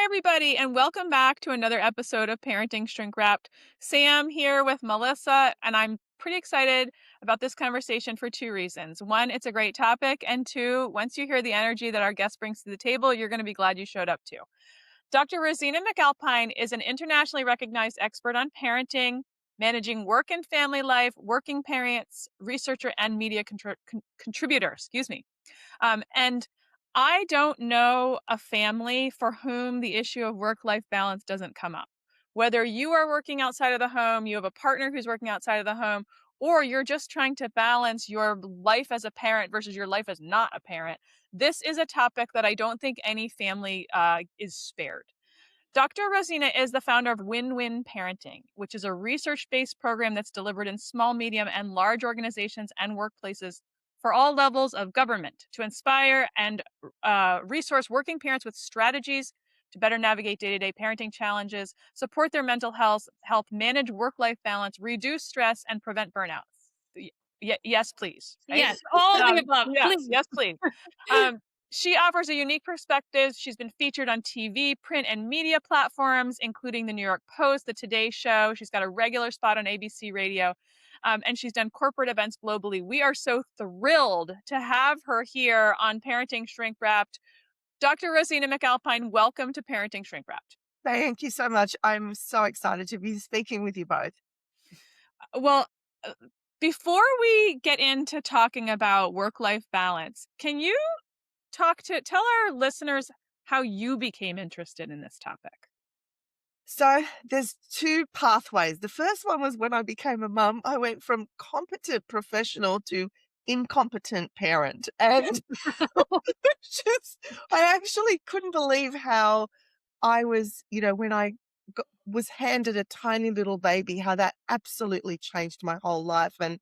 everybody, and welcome back to another episode of Parenting Shrink Wrapped. Sam here with Melissa, and I'm pretty excited about this conversation for two reasons. One, it's a great topic, and two, once you hear the energy that our guest brings to the table, you're going to be glad you showed up too. Dr. Rosina McAlpine is an internationally recognized expert on parenting, managing work and family life, working parents, researcher, and media contributor. Excuse me. And I don't know a family for whom the issue of work-life balance doesn't come up. Whether you are working outside of the home, you have a partner who's working outside of the home, or you're just trying to balance your life as a parent versus your life as not a parent, this is a topic that I don't think any family is spared. Dr. Rosina is the founder of Win-Win Parenting, which is a research-based program that's delivered in small, medium, and large organizations and workplaces for all levels of government to inspire and resource working parents with strategies to better navigate day-to-day parenting challenges, support their mental health, help manage work-life balance, reduce stress, and prevent burnout. Yes, please. Right? Yes, all the above, Yes, please. yes, please. Um, she offers a unique perspective. She's been featured on TV, print, and media platforms, including the New York Post, the Today Show. She's got a regular spot on ABC Radio, and she's done corporate events globally. We are so thrilled to have her here on Parenting Shrink Wrapped. Dr. Rosina McAlpine, welcome to Parenting Shrink Wrapped. Thank you so much. I'm so excited to be speaking with you both. Well, before we get into talking about work-life balance, can you tell our listeners how you became interested in this topic? So there's two pathways. The first one was when I became a mum. I went from competent professional to incompetent parent. And I actually couldn't believe how I was, when I was handed a tiny little baby, how that absolutely changed my whole life. And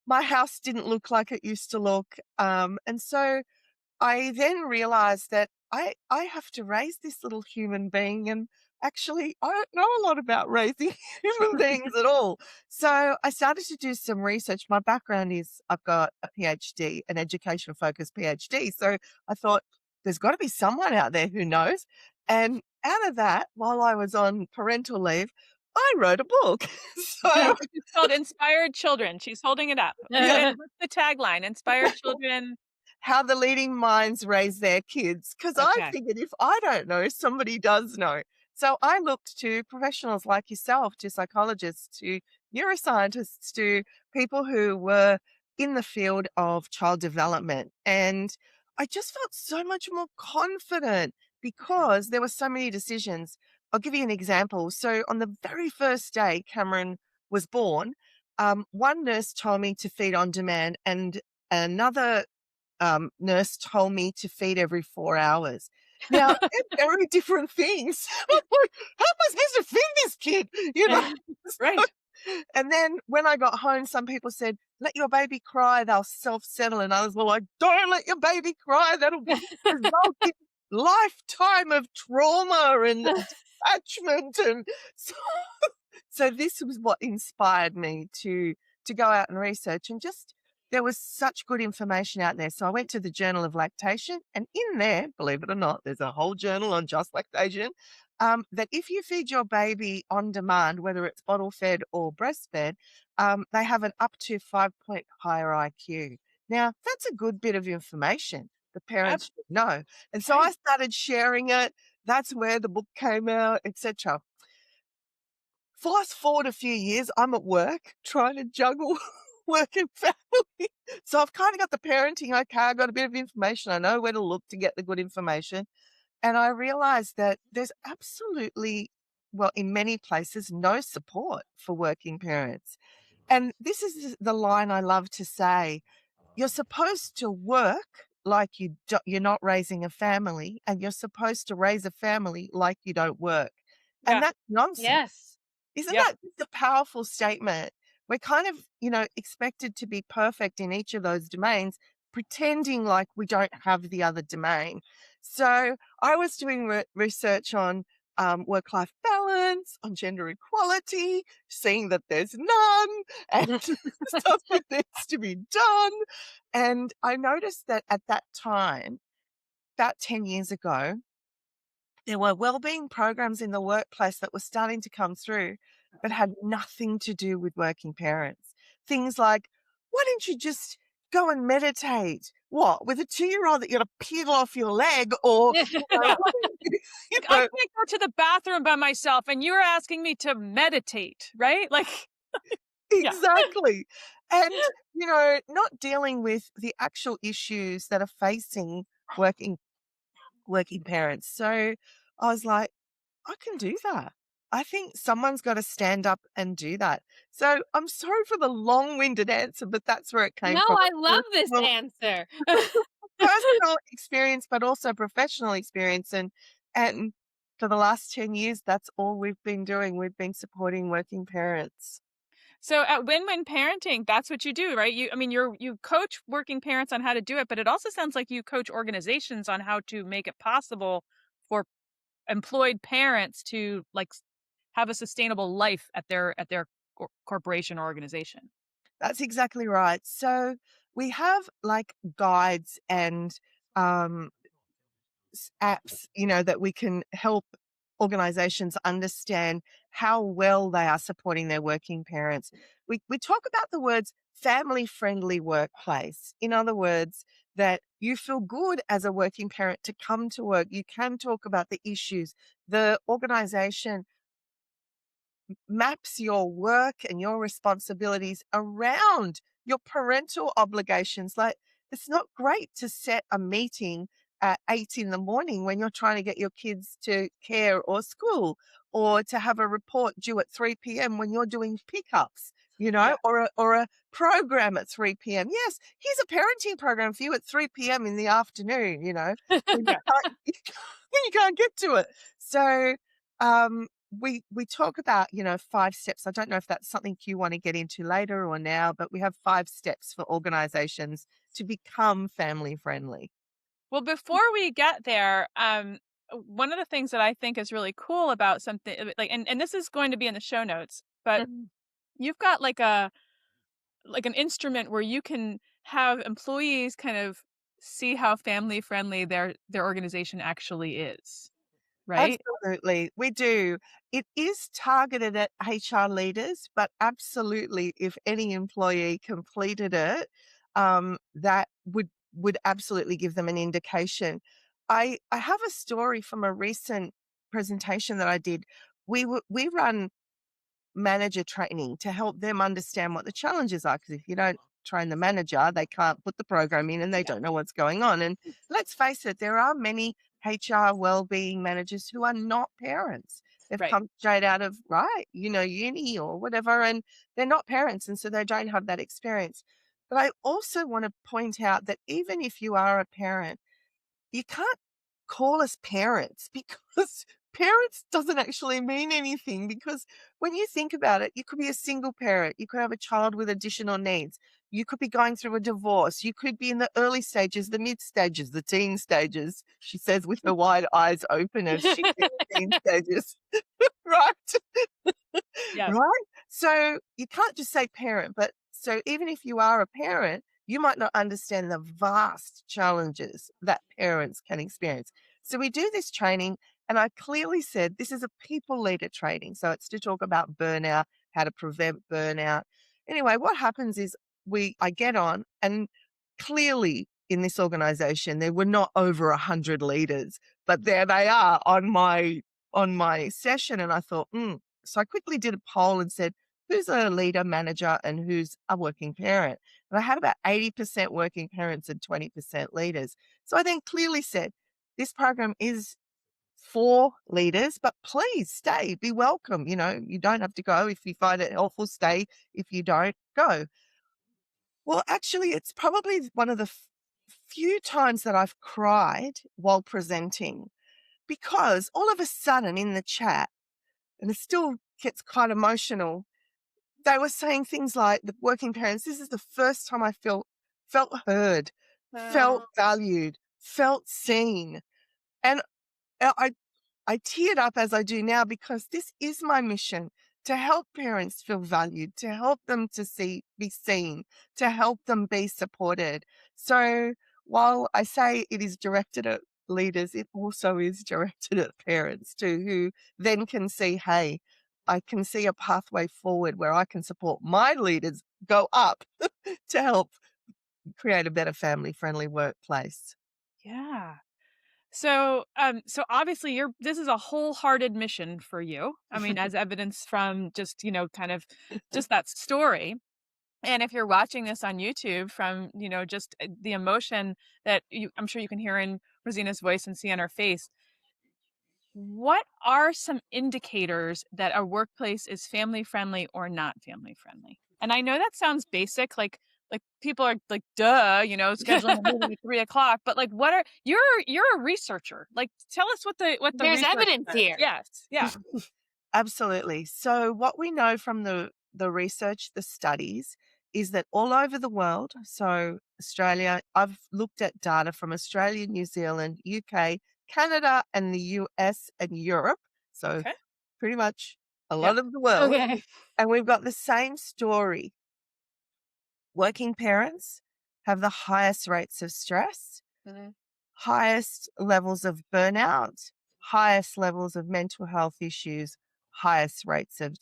my house didn't look like it used to look. And so I then realized that I have to raise this little human being, and actually I don't know a lot about raising human beings at all. So I started to do some research. My background is I've got a PhD, an education focused PhD. So I thought there's got to be someone out there who knows. And out of that, while I was on parental leave, I wrote a book. So It's called Inspired Children. She's holding it up. And what's the tagline? Inspired Children. how the leading minds raise their kids. Because I Okay. figured if I don't know, somebody does know. So I looked to professionals like yourself, to psychologists, to neuroscientists, to people who were in the field of child development. And I just felt so much more confident because there were so many decisions. I'll give you an example. So on the very first day Cameron was born, one nurse told me to feed on demand, and another nurse told me to feed every 4 hours. Now, they're very different things. I'm like, how am I supposed to feed this kid? You know? Right. And then when I got home, some people said, let your baby cry, they'll self-settle. And others were like, don't let your baby cry. That'll result in lifetime of trauma and attachment. And so this was what inspired me to go out and research, and just there was such good information out there. So I went to the Journal of Lactation, and in there, believe it or not, there's a whole journal on just lactation, that if you feed your baby on demand, whether it's bottle fed or breastfed, they have an up to 5-point higher IQ. Now, that's a good bit of information the parents should know. And so I started sharing it. That's where the book came out, etc. Fast forward a few years, I'm at work trying to juggle work and family. So I've kind of got the parenting okay. I got a bit of information. I know where to look to get the good information. And I realized that there's absolutely, well, in many places, no support for working parents. And this is the line I love to say. You're supposed to work like you're not raising a family, and you're supposed to raise a family like you don't work. Yeah. And that's nonsense. Yes. Isn't Yeah. that just a powerful statement? We're kind of, expected to be perfect in each of those domains, pretending like we don't have the other domain. So I was doing research on work-life balance, on gender equality, seeing that there's none, and stuff that needs to be done. And I noticed that at that time, about 10 years ago, there were wellbeing programs in the workplace that were starting to come through, but had nothing to do with working parents. Things like, why don't you just go and meditate? What, with a 2-year-old that you got to peel off your leg, or Yeah. why don't you, you Like, I know, can't go to the bathroom by myself, and you're asking me to meditate, right? Like, yeah. exactly. And, not dealing with the actual issues that are facing working working parents. So I was like, I can do that. I think someone's got to stand up and do that. So I'm sorry for the long-winded answer, but that's where it No, came from. I love this Well, answer. personal experience, but also professional experience. And for the last 10 years, that's all we've been doing. We've been supporting working parents. So at Win-Win Parenting, that's what you do, right? I mean, you coach working parents on how to do it, but it also sounds like you coach organizations on how to make it possible for employed parents to have a sustainable life at their corporation or organization. That's exactly right. So we have like guides and um, apps, that we can help organizations understand how well they are supporting their working parents. We talk about the words family friendly workplace. In other words, that you feel good as a working parent to come to work. You can talk about the issues. The organization maps your work and your responsibilities around your parental obligations. Like, it's not great to set a meeting at 8 in the morning when you're trying to get your kids to care or school, or to have a report due at 3 p.m. when you're doing pickups, Yeah. or a program at 3 p.m. Yes, here's a parenting program for you at 3 p.m. in the afternoon, when you Yeah. can't, when you can't get to it. So, we talk about, 5 steps. I don't know if that's something you want to get into later or now, but we have 5 steps for organizations to become family friendly. Well, before we get there, one of the things that I think is really cool about something and this is going to be in the show notes, but Mhm. you've got like an instrument where you can have employees kind of see how family friendly their organization actually is, right? Absolutely, we do. It is targeted at HR leaders, but absolutely, if any employee completed it, that would absolutely give them an indication. I have a story from a recent presentation that I did. We run manager training to help them understand what the challenges are. Because if you don't train the manager, they can't put the program in and they Yeah. don't know what's going on. And let's face it, there are many HR well-being managers who are not parents. They've Right. come straight out of, right, uni or whatever, and they're not parents. And so they don't have that experience. But I also want to point out that even if you are a parent, you can't call us parents because parents doesn't actually mean anything, because when you think about it, you could be a single parent, you could have a child with additional needs, you could be going through a divorce, you could be in the early stages, the mid stages, the teen stages, she says with her wide eyes open as she's in the teen stages, right? Yes. Right? So you can't just say parent, but so even if you are a parent, you might not understand the vast challenges that parents can experience. So we do this training, and I clearly said this is a people leader training. So it's to talk about burnout, how to prevent burnout. Anyway, what happens is I get on, and clearly in this organization there were not over 100 leaders, but there they are on my session, and I thought, so I quickly did a poll and said, who's a leader, manager, and who's a working parent? And I had about 80% working parents and 20% leaders. So I then clearly said, this program is for leaders, but please stay, be welcome. You don't have to go. If you find it helpful, stay. If you don't, go. Well, actually, it's probably one of the few times that I've cried while presenting, because all of a sudden in the chat, and it still gets quite emotional, they were saying things like, the working parents, this is the first time I felt heard, felt Oh, valued, felt seen. And I teared up as I do now, because this is my mission, to help parents feel valued, to help them to be seen, to help them be supported. So while I say it is directed at leaders, it also is directed at parents too, who then can see, hey, I can see a pathway forward where I can support my leaders go up to help create a better family-friendly workplace. Yeah. So obviously this is a wholehearted mission for you. I mean, as evidence from just, kind of just that story. And if you're watching this on YouTube from, just the emotion that I'm sure you can hear in Rosina's voice and see on her face, what are some indicators that a workplace is family friendly or not family friendly? And I know that sounds basic, like people are like, duh, scheduling a meeting at 3 o'clock. But like, what are you're a researcher? Like, tell us what the There's research evidence says. here. Yes, yeah, Absolutely. So what we know from the research, the studies, is that all over the world, so Australia, I've looked at data from Australia, New Zealand, UK, Canada, and the US and Europe. So okay, pretty much a yeah, lot of the world. Okay. And we've got the same story. Working parents have the highest rates of stress, Mhm. highest levels of burnout, highest levels of mental health issues, highest rates of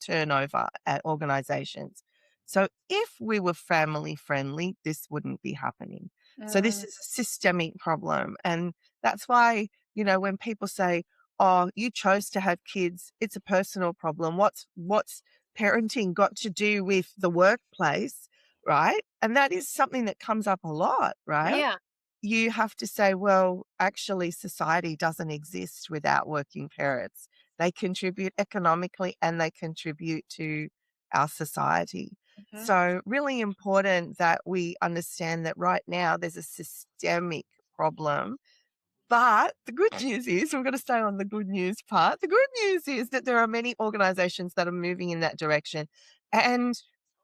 turnover at organizations. So if we were family friendly, this wouldn't be happening. So this Mm, is a systemic problem. And that's why, when people say, oh, you chose to have kids, it's a personal problem. What's parenting got to do with the workplace? Right. And that is something that comes up a lot, right? yeah. You have to say, well, actually, society doesn't exist without working parents. They contribute economically and they contribute to our society. mhm. So, really important that we understand that right now there's a systemic problem, but the good news is, we're gonna stay on the good news part. The good news is that there are many organizations that are moving in that direction. And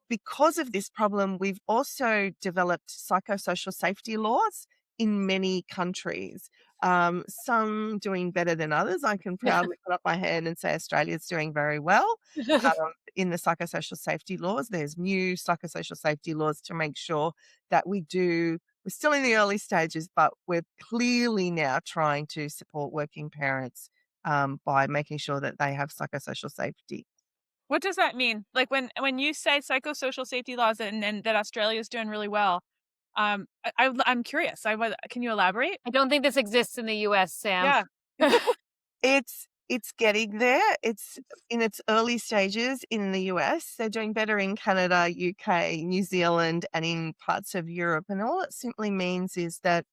because of this problem, we've also developed psychosocial safety laws in many countries. Some doing better than others. I can proudly put up my hand and say Australia's doing very well in the psychosocial safety laws. There's new psychosocial safety laws to make sure that we're still in the early stages, but we're clearly now trying to support working parents by making sure that they have psychosocial safety. What does that mean? Like when you say psychosocial safety laws and that Australia is doing really well, I'm curious. Can you elaborate? I don't think this exists in the US, Sam. Yeah. It's getting there. It's in its early stages in the US. They're doing better in Canada, UK, New Zealand, and in parts of Europe. And all it simply means is that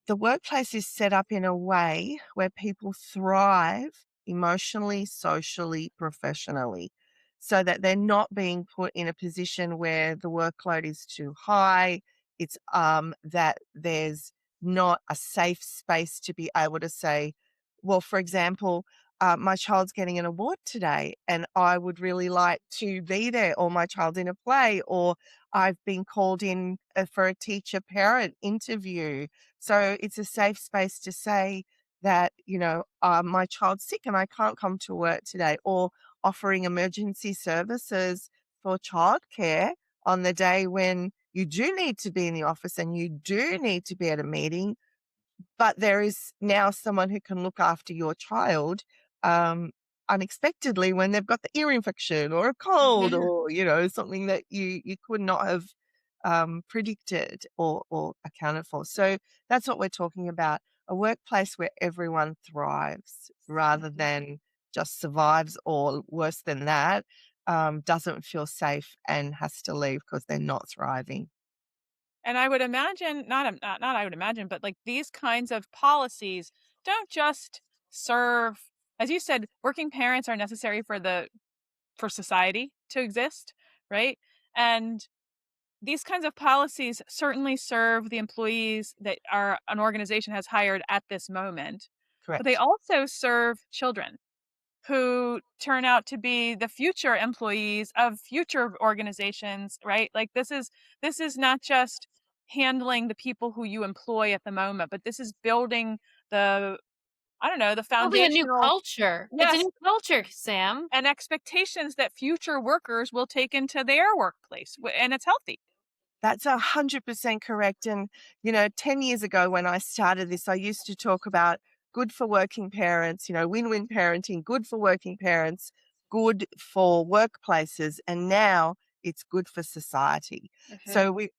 the workplace is set up in a way where people thrive emotionally, socially, professionally, so that they're not being put in a position where the workload is too high. It's that there's not a safe space to be able to say, well, for example, my child's getting an award today and I would really like to be there, or my child's in a play, or I've been called in for a teacher parent interview, so it's a safe space to say that, my child's sick and I can't come to work today, or offering emergency services for childcare on the day when you do need to be in the office and you do need to be at a meeting, but there is now someone who can look after your child, um, unexpectedly when they've got the ear infection or a cold, Yeah. or, something that you could not have, predicted or accounted for. So that's what we're talking about, a workplace where everyone thrives rather Mhm. than just survives, or worse than that, doesn't feel safe and has to leave because 'cause they're not thriving. And I would imagine, not I would imagine, but like these kinds of policies don't just serve, as you said, working parents are necessary for society to exist, right? And these kinds of policies certainly serve the employees that an organization has hired at this moment, but they Correct. also serve children who turn out to be the future employees of future organizations, right? Like this is not just handling the people who you employ at the moment, but this is building the I don't know, the Building a new foundational. culture. It's a Yes, new culture, Sam. and expectations that future workers will take into their workplace, and it's healthy. That's 100% correct. And, 10 years ago when I started this, I used to talk about good for working parents, win-win parenting, good for working parents, good for workplaces. And now it's good for society. Mhm. So we,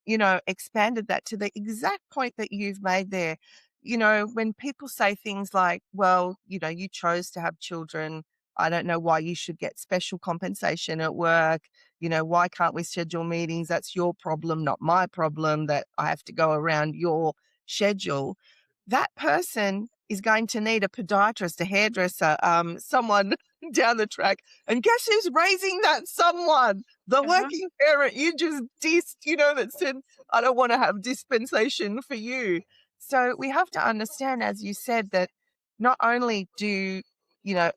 expanded that to the exact point that you've made there. When people say things like, well, you chose to have children. I don't know why you should get special compensation at work. Why can't we schedule meetings? That's your problem, not my problem, that I have to go around your schedule. That person is going to need a podiatrist, a hairdresser, someone down the track. And guess who's raising that someone? The Uh-huh. working parent you just dissed, that said, I don't want to have dispensation for you. So we have to understand, as you said, that not only do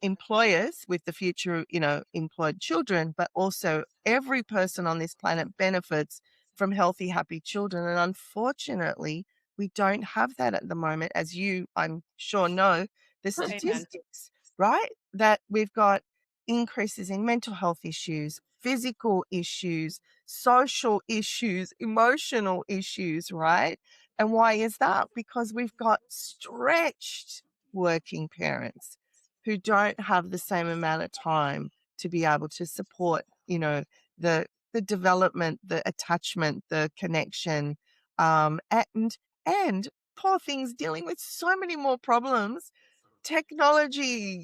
employers with the future, employed children, but also every person on this planet benefits from healthy, happy children. And unfortunately, we don't have that at the moment, as you, I'm sure, know the Amen. statistics, right? That we've got increases in mental health issues, physical issues, social issues, emotional issues, right? And why is that? Because we've got stretched working parents who don't have the same amount of time to be able to support, the development, the attachment, the connection, and poor things dealing with so many more problems, technology,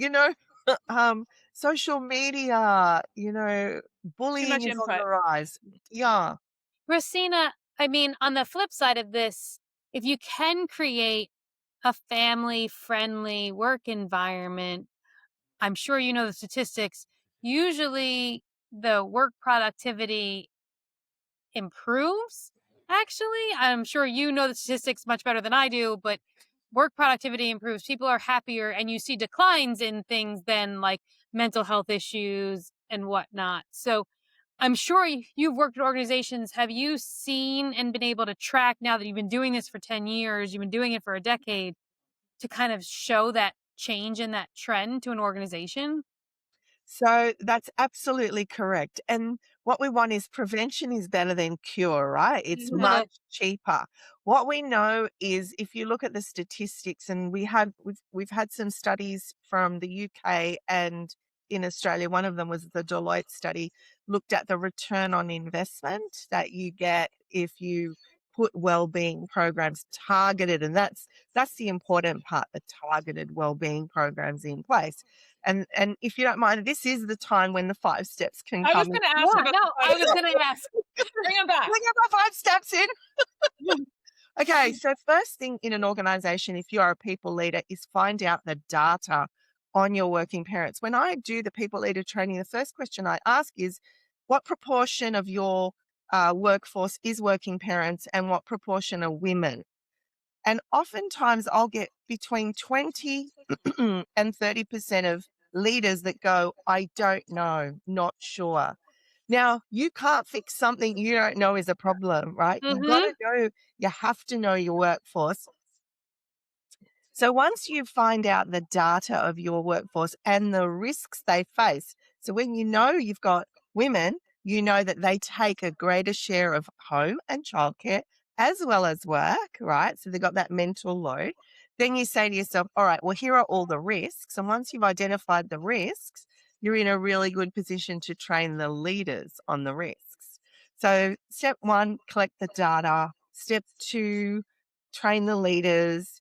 social media, Too bullying much is on the input. rise. Yeah. Rosina, I mean, on the flip side of this, if you can create a family friendly work environment, I'm sure you know the statistics. Usually the work productivity improves. Actually, I'm sure you know the statistics much better than I do, but work productivity improves. People are happier, and you see declines in things than like mental health issues and whatnot. So I'm sure you've worked at organizations. Have you seen and been able to track, now that you've been doing this for 10 years, you've been doing it for a decade, to kind of show that change and that trend to an organization? So that's absolutely correct. And what we want is prevention is better than cure, right? It's much cheaper. What we know is if you look at the statistics, and we've had some studies from the UK and in Australia, one of them was the Deloitte study, looked at the return on investment that you get if you put well-being programs targeted, and that's the important part, the targeted well-being programs in place. And if you don't mind, this is the time when the 5 steps can I was come in. going to ask Yeah, about the no, 5 I was steps. going to ask. Bring them back. Can I get my 5 steps in? Okay, so first thing in an organization, if you are a people leader, is find out the data on your working parents. When I do the people leader training, the first question I ask is, what proportion of your workforce is working parents and what proportion are women? And oftentimes I'll get between 20 and 30% of leaders that go, I don't know, not sure. Now, you can't fix something you don't know is a problem, right? You've got Mhm. to know, you have to know your workforce. So once you find out the data of your workforce and the risks they face, so when you know you've got women, you know that they take a greater share of home and childcare as well as work, right? So they've got that mental load. Then you say to yourself, all right, well, here are all the risks. And once you've identified the risks, you're in a really good position to train the leaders on the risks. So step one, collect the data. Step two, train the leaders.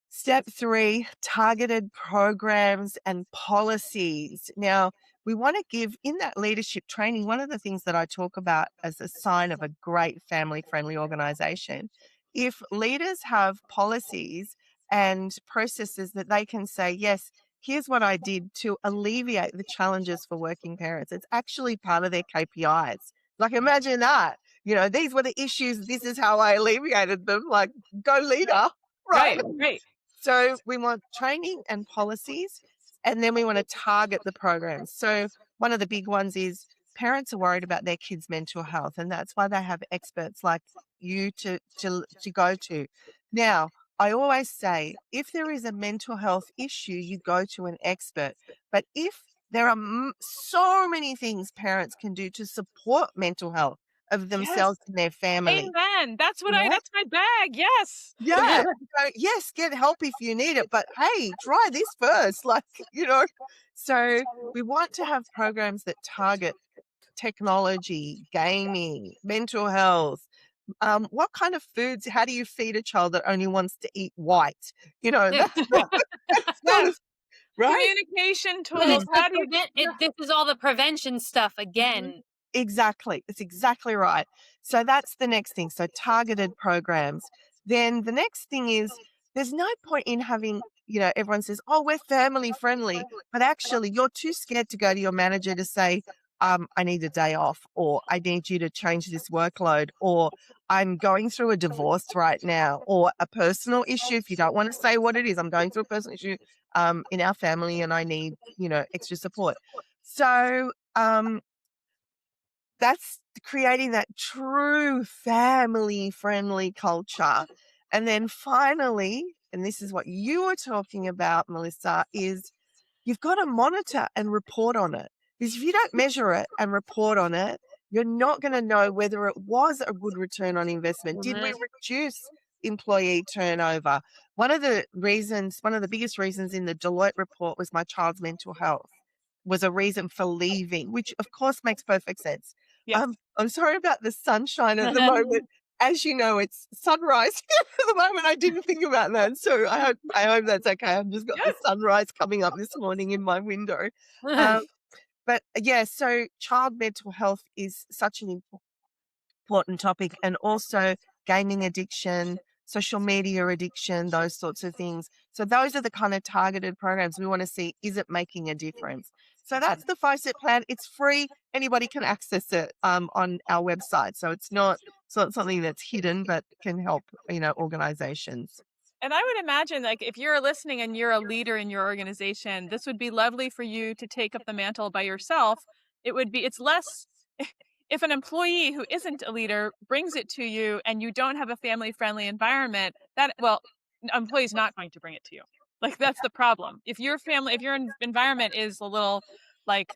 Step three, targeted programs and policies. Now, we want to give in that leadership training, one of the things that I talk about as a sign of a great family friendly organization, if leaders have policies and processes that they can say, yes, here's what I did to alleviate the challenges for working parents, it's actually part of their KPIs. Like, imagine that. These were the issues. This is how I alleviated them. Like, go leader, right? Right, right. So we want training and policies, and then we want to target the programs. So one of the big ones is parents are worried about their kids' mental health, and that's why they have experts like you to go to. Now, I always say, if there is a mental health issue, you go to an expert. But if there are so many things parents can do to support mental health, of Yes. themselves and their family, Amen. That's right? that's my bag. Yes. Yeah. So, yes, get help if you need it, but hey, try this first. Like, so we want to have programs that target technology, gaming, mental health. What kind of foods? How do you feed a child that only wants to eat white? That's that sort of Yes. right. Communication And tools. it's the How do you yeah. this is all the prevention stuff Mhm. again. Exactly. It's exactly right. So that's the next thing. So targeted programs. Then the next thing is there's no point in having, everyone says, oh, we're family friendly, but actually you're too scared to go to your manager to say, I need a day off, or I need you to change this workload, or I'm going through a divorce right now, or a personal issue. If you don't want to say what it is, I'm going through a personal issue in our family and I need, extra support. So, that's creating that true family friendly culture. And then finally, and this is what you were talking about, Melissa, is you've got to monitor and report on it. Because if you don't measure it and report on it, you're not going to know whether it was a good return on investment. Did we Mhm. reduce employee turnover? One of the biggest reasons in the Deloitte report was my child's mental health was a reason for leaving, which of course makes perfect sense. Yes. I'm sorry about the sunshine at the moment. As you know, it's sunrise at the moment. I didn't think about that. So I hope that's okay. I've just got the Yes. sunrise coming up this morning in my window. Um, but yeah, so child mental health is such an important topic, and also gaming addiction, social media addiction, those sorts of things. So those are the kind of targeted programs we want to see. Is it making a difference? So that's the 5-step plan. It's free. Anybody can access it on our website. So it's not something that's hidden, but can help, organizations. And I would imagine, like, if you're listening and you're a leader in your organization, this would be lovely for you to take up the mantle by yourself. It's less, if an employee who isn't a leader brings it to you and you don't have a family friendly environment, well, an employee's not going to bring it to you. Like, that's the problem. If your environment is a little like,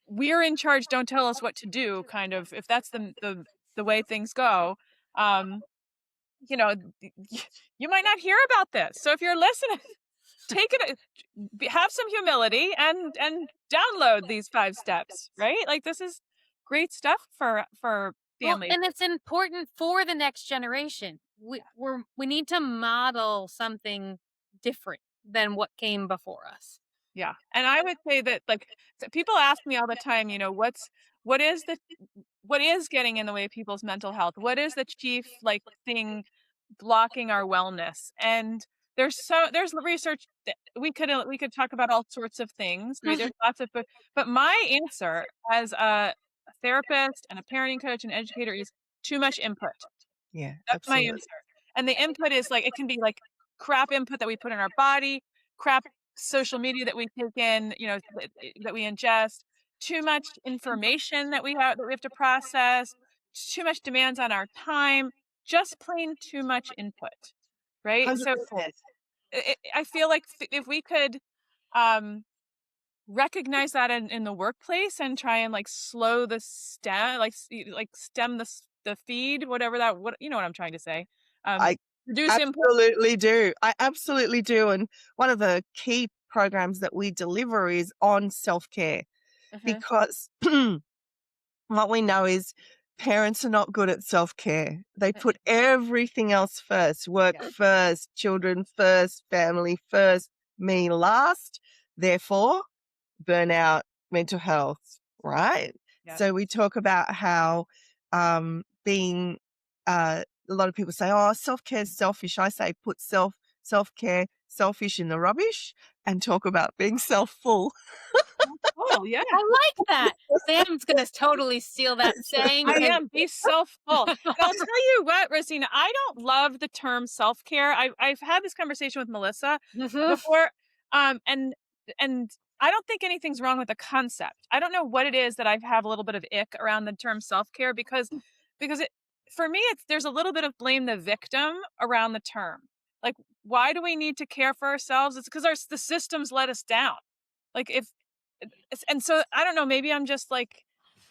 we're in charge, don't tell us what to do, kind of, if that's the way things go, um, you know, you might not hear about this. So if you're listening, take it, have some humility and download these 5 steps, right? Like, this is great stuff for Well, families. and it's important for the next generation. We need to model something different than what came before us. Yeah. And I would say that, like, so people ask me all the time, what is the what is getting in the way of people's mental health? What is the chief, like, thing blocking our wellness? And there's research that we could talk about all sorts of things, right? There's lots of but my answer as a therapist and a parenting coach and educator is too much input. Yeah, That's my absolutely. answer. And the input is, like, it can be like crap input that we put in our body, crap social media that we take in, that we ingest, too much information that we have to process, too much demands on our time, just plain too much input, right? So 100%. I feel like if we could um recognize that in the workplace and try and, like, slow the stem like stem the feed, whatever that what you know what I'm trying to say. Um, I reduce input. absolutely do. I absolutely do. And one of the key programs that we deliver is on self-care Mhm. because what we know is parents are not good at self-care. They put everything else first, work Yeah. first, children first, family first, me last. Therefore, burnout, mental health, right? Yes. So we talk about how being a lot of people say, "Oh, self-care is selfish." I say, put self-care, selfish in the rubbish, and talk about being self-full. Oh, yeah. I like that. Sam's gonna totally steal that saying I and am. Be self-full. And I'll tell you what, Rosina, I don't love the term self-care. I've had this conversation with Melissa Mhm. before, and I don't think anything's wrong with the concept. I don't know what it is that I have a little bit of ick around the term self-care because it for me there's a little bit of blame the victim around the term. Like, why do we need to care for ourselves? It's because the systems let us down. Like, if and so I don't know, maybe I'm just like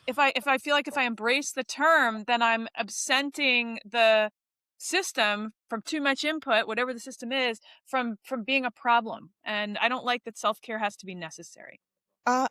if I feel like if I embrace the term, then I'm absenting the system from too much input, whatever the system is, from being a problem. And I don't like that self-care has to be necessary. I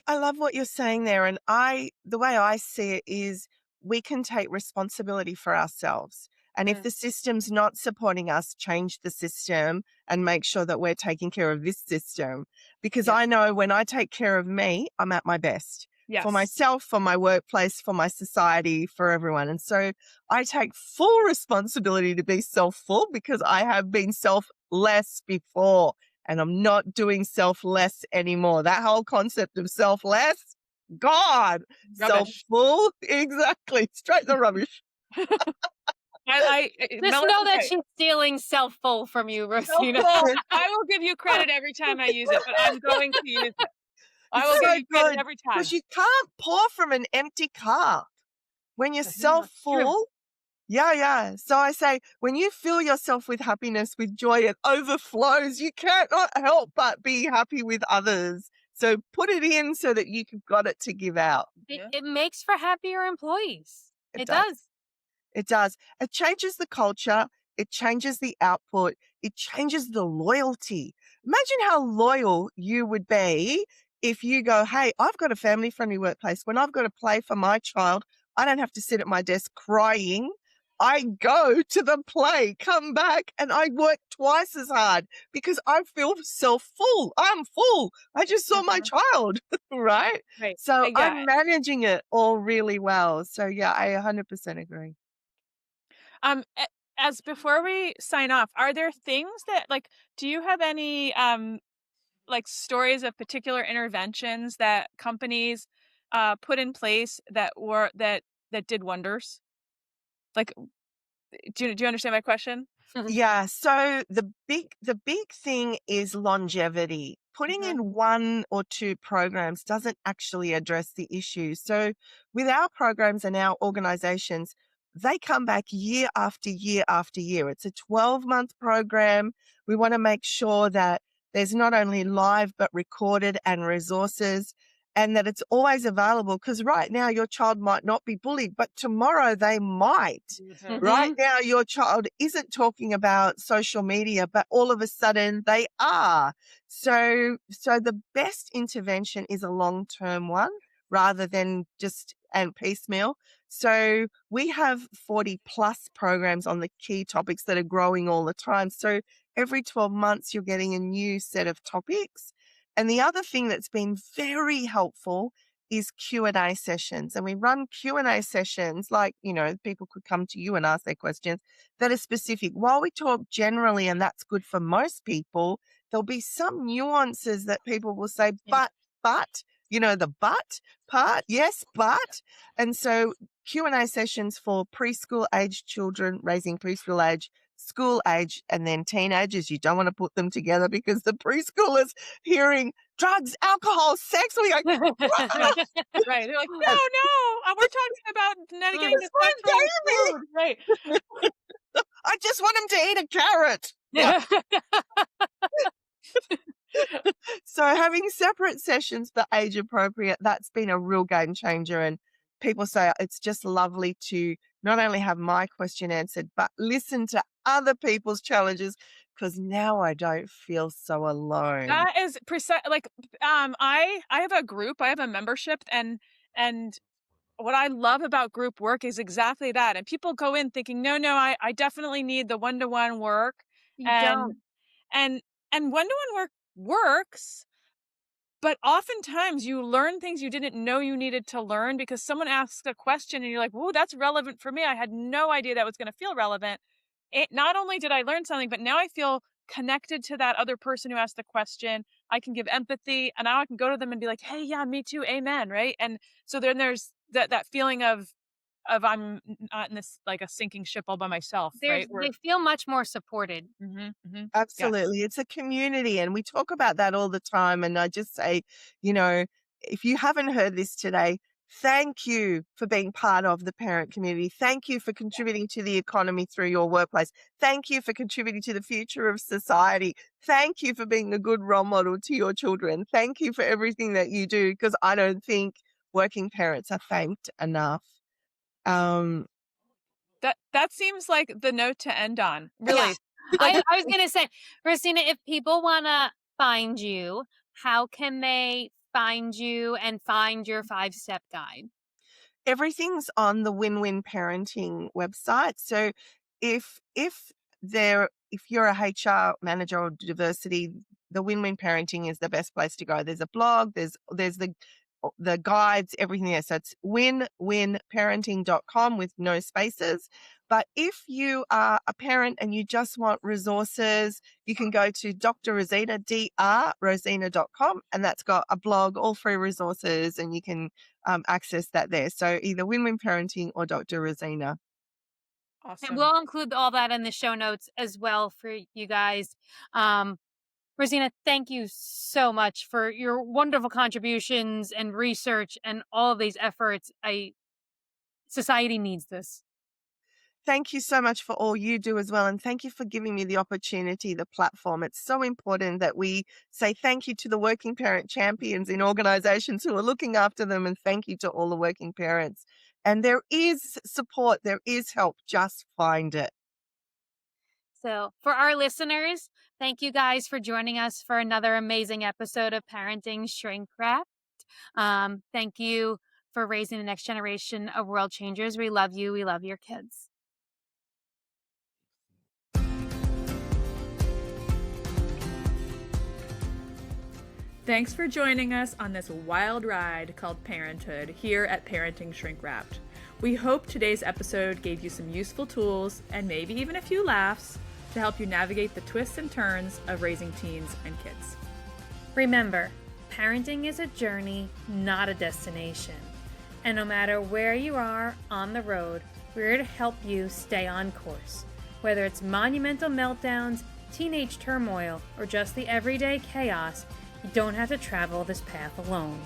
love what you're saying there. And the way I see it is we can take responsibility for ourselves. And if Mm, the system's not supporting us, change the system and make sure that we're taking care of this system. Because Yep. I know when I take care of me, I'm at my best for Yes. myself, for my workplace, for my society, for everyone. And so I take full responsibility to be self-full because I have been selfless before. And I'm not doing selfless anymore. That whole concept of selfless, God, Rubbish. self-full, exactly, straight the rubbish. just Melissa's know that right. she's stealing self-full from you, Rosina. Self-full. I will give you credit every time I use it, but I'm going to use it. I It's will give so you credit good every time. because you can't pour from an empty cup. When you're Yeah, true. self-full, yeah, yeah. So I say, when you fill yourself with happiness, with joy, it overflows. You cannot help but be happy with others. So put it in so that you've got it to give out. It, Yeah. it makes for happier employees. It It does. does. It does. It changes the culture. It changes the output. It changes the loyalty. Imagine how loyal you would be if you go, hey, I've got a family friendly workplace. When I've got to play for my child, I don't have to sit at my desk crying. I go to the play, come back, and I work twice as hard because I feel self full. I'm full. I just saw my Uh-huh. child, right? Right. So Yeah. I'm managing it all really well. So, yeah, I 100% agree. As before we sign off, are there things that like do you have any like stories of particular interventions that companies put in place that did wonders? Like do you understand my question? Yeah, so the big thing is longevity. Putting Mhm. in one or two programs doesn't actually address the issue. So with our programs and our organizations, they come back year after year after year. It's a 12-month program. We want to make sure that there's not only live but recorded and resources and that it's always available because right now your child might not be bullied, but tomorrow they might. Mhm. Right Hmm. now, your child isn't talking about social media, but all of a sudden they are. So the best intervention is a long-term one rather than just and piecemeal. So we have 40 plus programs on the key topics that are growing all the time. So every 12 months, you're getting a new set of topics. And the other thing that's been very helpful is Q&A sessions. And we run Q&A sessions like, people could come to you and ask their questions that are specific. While we talk generally, and that's good for most people, there'll be some nuances that people will say, Yeah. but, the but part, yes, but. And so Q&A sessions for preschool age children, raising preschool age, school age, and then teenagers. You don't want to put them together because the preschoolers hearing drugs, alcohol, sex, we go, Right. Right. They're like, "No, and no, we're talking about not getting it's my distracted baby. food." Right. I just want him to eat a carrot. Yeah. So having separate sessions for age appropriate, that's been a real game changer. And people say it's just lovely to not only have my question answered, but listen to other people's challenges because now I don't feel so alone. That is precise. Like, I have a group, I have a membership, and what I love about group work is exactly that. And people go in thinking, no, no, I definitely need the one-to-one work, You and don't. and and one-to-one work works. But oftentimes you learn things you didn't know you needed to learn because someone asks a question and you're like, "Whoa, that's relevant for me. I had no idea that was going to feel relevant." It not only did I learn something, but now I feel connected to that other person who asked the question. I can give empathy, and now I can go to them and be like, "Hey, yeah, me too. Amen." Right? And so then there's that feeling of not in this like a sinking ship all by myself, right? They feel much more supported. Yes. Absolutely. It's a community and we talk about that all the time. And I just say, you know, if you haven't heard this today, thank you for being part of the parent community. Thank you for contributing to the economy through your workplace. Thank you for contributing to the future of society. Thank you for being a good role model to your children. Thank you for everything that you do because I don't think working parents are thanked enough. Um, That seems like the note to end on. Yeah. Really. I was gonna say, Rosina, if people wanna find you, how can they find you and find your 5-step guide? Everything's on the Win-Win Parenting website. So if you're a HR manager or diversity, the Win-Win Parenting is the best place to go. There's a blog, there's the guides, everything there. So it's winwinparenting.com with no spaces. But if you are a parent and you just want resources, you can go to Dr. Rosina, drrosina.com, and that's got a blog, all free resources, and you can access that there. So either Win-Win Parenting or Dr. Rosina. And Awesome. we'll include all that in the show notes as well for you guys. Rosina, thank you so much for your wonderful contributions and research and all of these efforts. Society needs this. Thank you so much for all you do as well. And thank you for giving me the opportunity, the platform. It's so important that we say thank you to the working parent champions in organizations who are looking after them. And thank you to all the working parents. And there is support, there is help. Just find it. So, for our listeners, thank you guys for joining us for another amazing episode of Parenting Shrink Wrapped. Thank you for raising the next generation of world changers. We love you. We love your kids. Thanks for joining us on this wild ride called parenthood here at Parenting Shrink Wrapped. We hope today's episode gave you some useful tools and maybe even a few laughs to help you navigate the twists and turns of raising teens and kids. Remember, parenting is a journey, not a destination. And no matter where you are on the road, we're here to help you stay on course. Whether it's monumental meltdowns, teenage turmoil, or just the everyday chaos, you don't have to travel this path alone.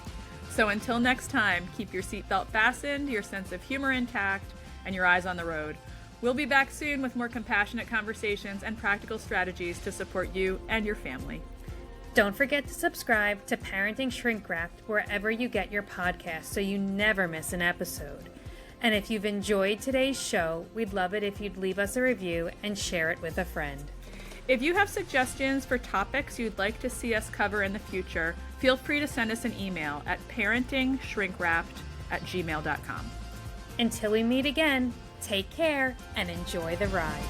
So until next time, keep your seatbelt fastened, your sense of humor intact, and your eyes on the road. We'll be back soon with more compassionate conversations and practical strategies to support you and your family. Don't forget to subscribe to Parenting Shrink Wrapped wherever you get your podcasts so you never miss an episode. And if you've enjoyed today's show, we'd love it if you'd leave us a review and share it with a friend. If you have suggestions for topics you'd like to see us cover in the future, feel free to send us an email at parentingshrinkwrapped@gmail.com. Until we meet again, take care and enjoy the ride.